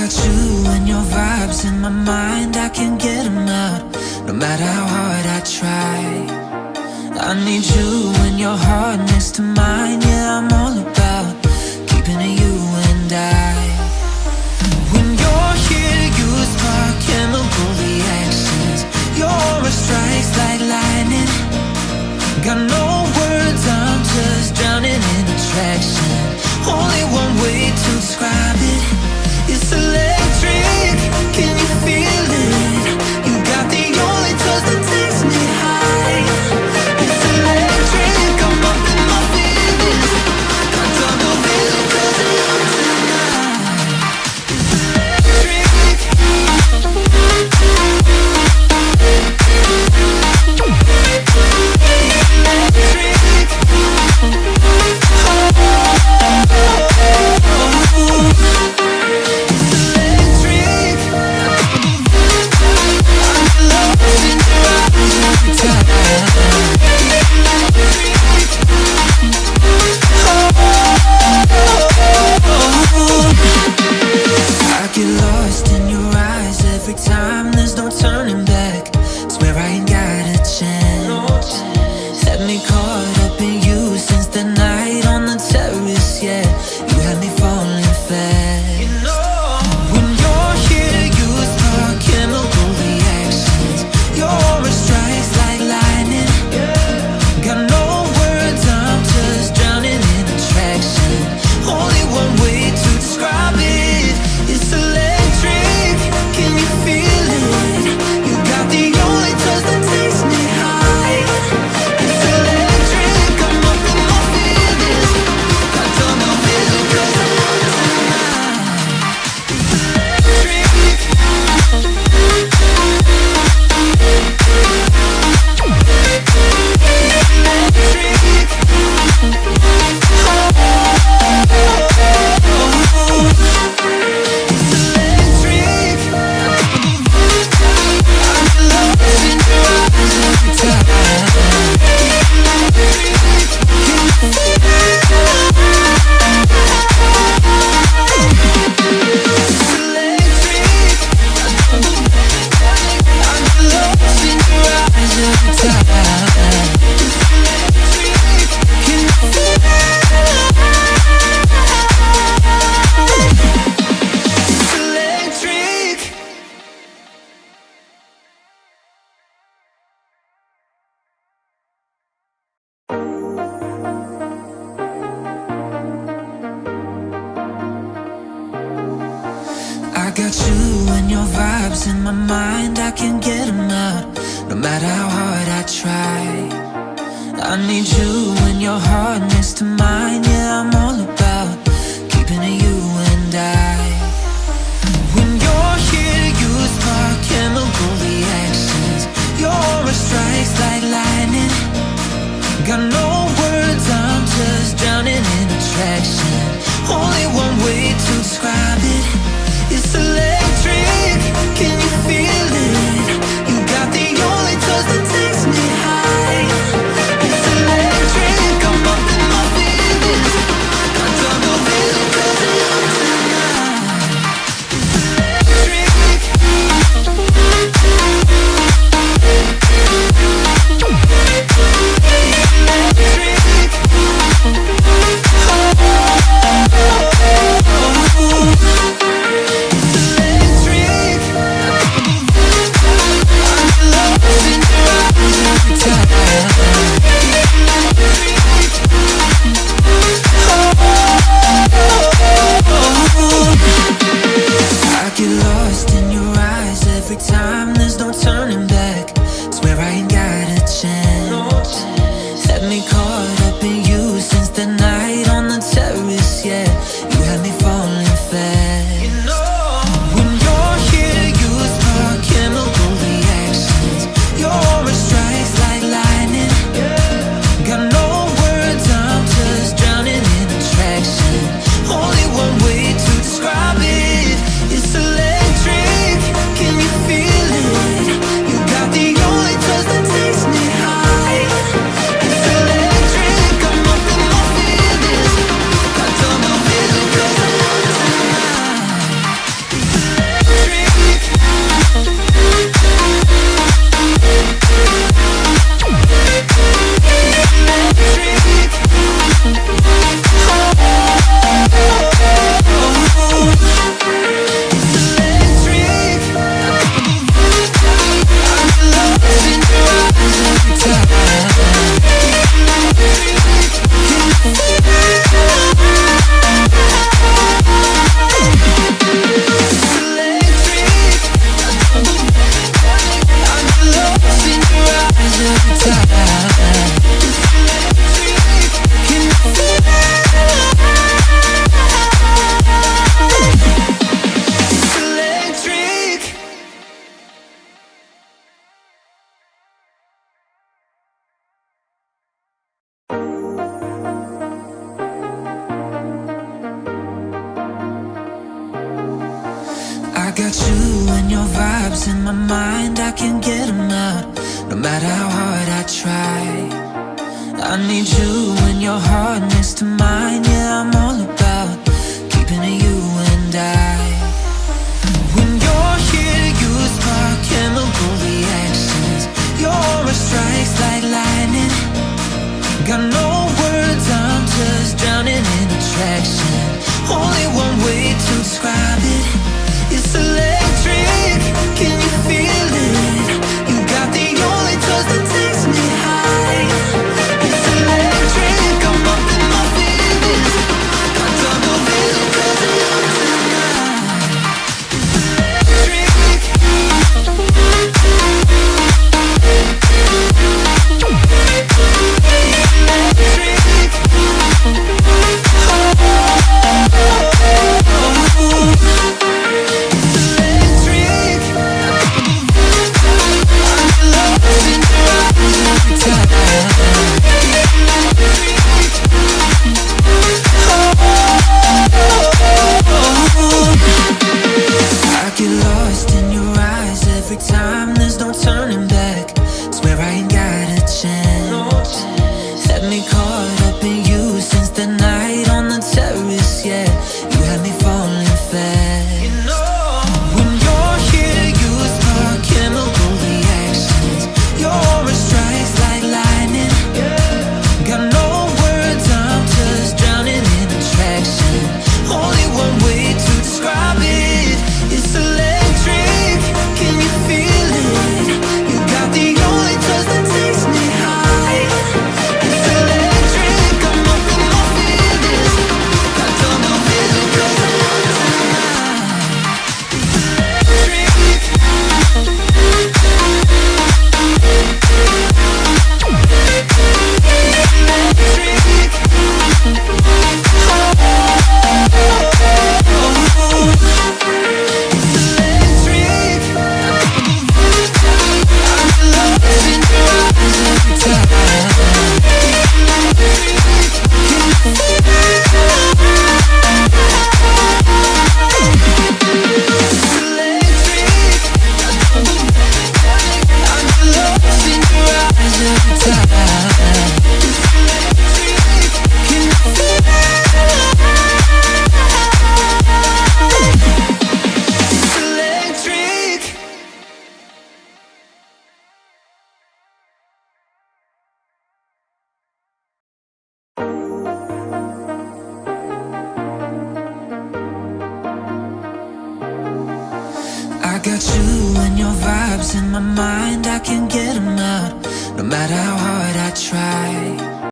got you and your vibes in my mind, I can't get them out, no matter how hard I try. I need you and your heart next to mine, yeah, I'm all about keeping it you and I. When you're here, you spark chemical reactions. Your aura strikes like lightning. Got no words, I'm just drowning in attraction. Only one way to describe it. It's electric, can you feel it? You got the only touch that takes me high. It's electric, I'm up in my feelings. I don't know feeling 'cause I'm young tonight. It's electric. I got you and your vibes in my mind, I can't get them out, no matter how hard I try. I need you and your heart next to mine, yeah, I'm all about keeping it you and I. When you're here, you spark chemical reactions. Your aura strikes like lightning. Got no words, I'm just drowning in attraction. Only one way to describe it. It's electric, can you feel it? You got the only touch that takes me high. It's electric, I'm up in my feelings. I don't know feeling 'cause I'm young tonight. It's electric. Electric. vibes in my mind, I can't get them out. No matter how hard I try, I need you and your heart next to mine. Yeah, I'm all about keeping it you and I. When you're here, you spark chemical reactions. Your aura strikes like lightning. Got no words, I'm just drowning in attraction. Only one way to describe it. It's electric, can you feel it? You got the only touch that takes me high. It's electric, I'm up in my feelings. Got double vision 'cause of you tonight. It's electric. I get lost in your eyes every time, there's no turning back. Swear I ain't got a chance. Had me caught up in you since the night on the terrace, yeah. You had me falling fast. When you're here, you spark chemical reactions. Your aura strikes like lightning. Got no words, I'm just drowning in attraction. Only one way to describe it. It's electric, can you feel it? You got the only touch that takes me high. It's electric, I'm up in my feelings. Got double vision 'cause of you tonight. It's electric. I got you and your vibes in my mind, I can't get them out. No matter how hard I try,